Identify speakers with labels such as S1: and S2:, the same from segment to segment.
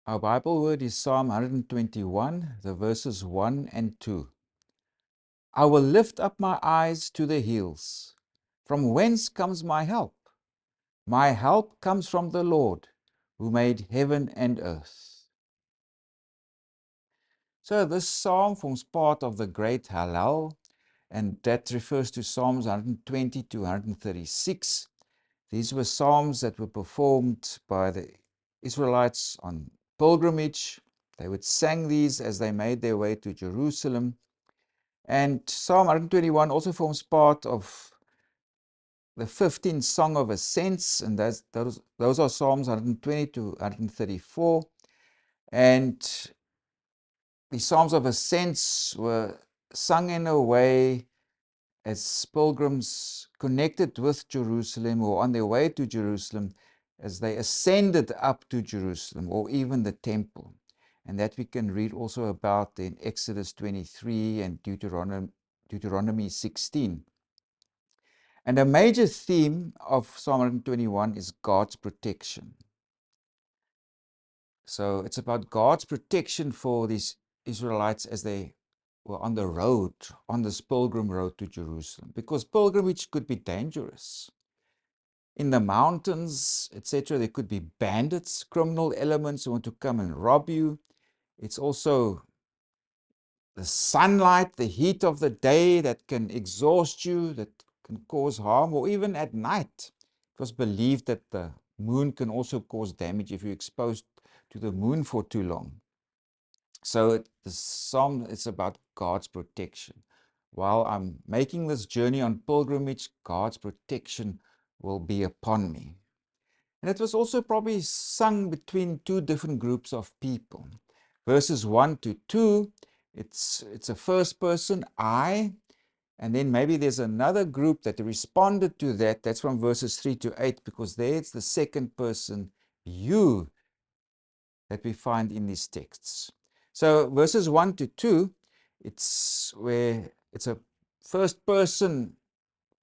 S1: Our Bible word is Psalm 121, the verses 1 and 2. I will lift up my eyes to the hills. From whence comes my help? My help comes from the Lord, who made heaven and earth. So this psalm forms part of the great Hallel, and that refers to Psalms 120 to 136. These were psalms that were performed by the Israelites on pilgrimage. They would sing these as they made their way to Jerusalem. And Psalm 121 also forms part of the 15th Song of Ascents, and those are Psalms 120 to 134. And the Psalms of Ascents were sung in a way as pilgrims connected with Jerusalem or on their way to Jerusalem, as they ascended up to Jerusalem or even the temple. And that we can read also about in Exodus 23 and Deuteronomy 16. And a major theme of Psalm 121 is God's protection. So it's about God's protection for these Israelites as they were on the road, on this pilgrim road to Jerusalem, because pilgrimage could be dangerous. In the mountains, etc., there could be bandits, criminal elements who want to come and rob you. It's also the sunlight, the heat of the day that can exhaust you, that can cause harm, or even at night. It was believed that the moon can also cause damage if you're exposed to the moon for too long. So the psalm is about God's protection. While I'm making this journey on pilgrimage, God's protection will be upon me. And it was also probably sung between two different groups of people. Verses 1 to 2, it's a first person, I, and then maybe there's another group that responded to that. That's from verses 3 to 8, because there it's the second person, you, that we find in these texts. So verses 1 to 2, it's where it's a first person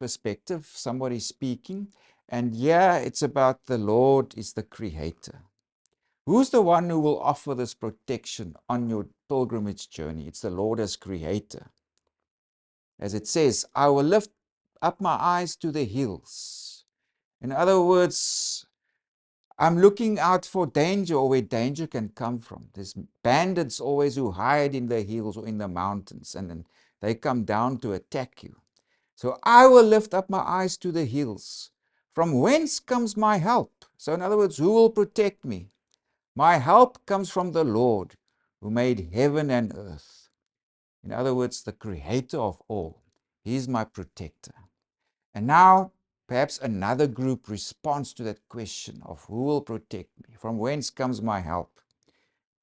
S1: perspective, somebody speaking. And yeah, it's about the Lord is the creator. Who's the one who will offer this protection on your pilgrimage journey? It's the Lord as creator. As it says, I will lift up my eyes to the hills. In other words, I'm looking out for danger, or where danger can come from. There's bandits always who hide in the hills or in the mountains, and then they come down to attack you. So I will lift up my eyes to the hills. From whence comes my help? So in other words, who will protect me? My help comes from the Lord, who made heaven and earth. In other words, the creator of all. He's my protector. And now, perhaps another group responds to that question of who will protect me? From whence comes my help?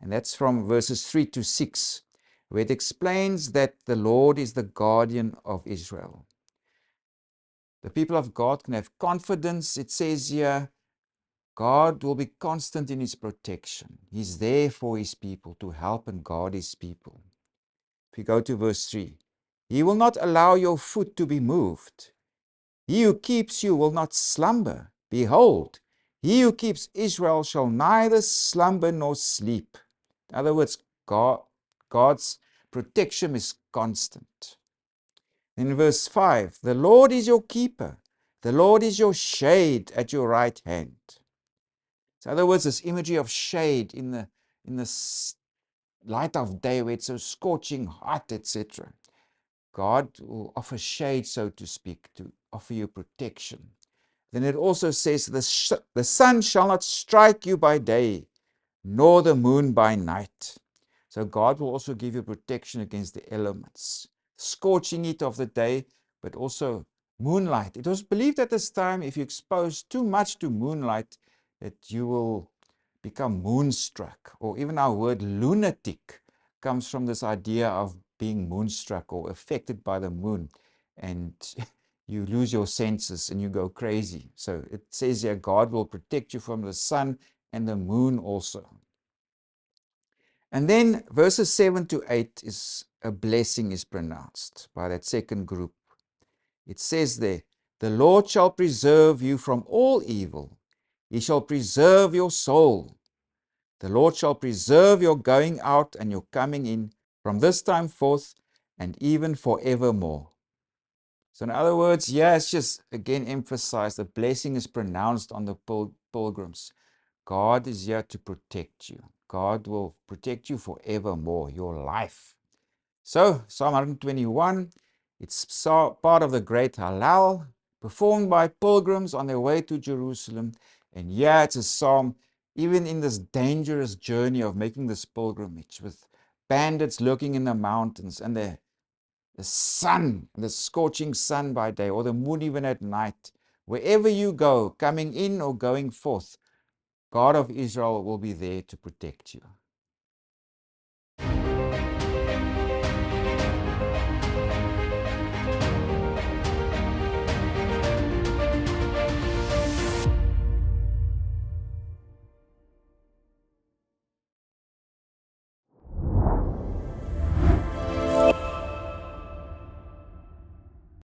S1: And that's from verses 3 to 6, where it explains that the Lord is the guardian of Israel. The people of God can have confidence. It says here, God will be constant in his protection. He's there for his people, to help and guard his people. If we go to verse 3, he will not allow your foot to be moved. He who keeps you will not slumber. Behold, he who keeps Israel shall neither slumber nor sleep. In other words, God's protection is constant. In verse 5, the Lord is your keeper. The Lord is your shade at your right hand. So in other words, this imagery of shade in the light of day where it's so scorching hot, etc. God will offer shade, so to speak, to offer you protection. Then it also says, the sun shall not strike you by day, nor the moon by night. So God will also give you protection against the elements, scorching heat of the day, but also moonlight. It was believed at this time, if you expose too much to moonlight, that you will become moonstruck. Or even our word lunatic comes from this idea of being moonstruck or affected by the moon, and you lose your senses and you go crazy. So it says here, God will protect you from the sun and the moon also. And then verses 7 to 8 is a blessing is pronounced by that second group. It says there, the Lord shall preserve you from all evil. He shall preserve your soul. The Lord shall preserve your going out and your coming in from this time forth and even forevermore. So in other words, yeah, it's just again emphasized the blessing is pronounced on the pilgrims. God is here to protect you. God will protect you forevermore, your life. So Psalm 121, it's part of the great Hallel, performed by pilgrims on their way to Jerusalem. And yeah, it's a psalm, even in this dangerous journey of making this pilgrimage, with bandits lurking in the mountains and the sun, the scorching sun by day, or the moon even at night. Wherever you go, coming in or going forth, God of Israel will be there to protect you.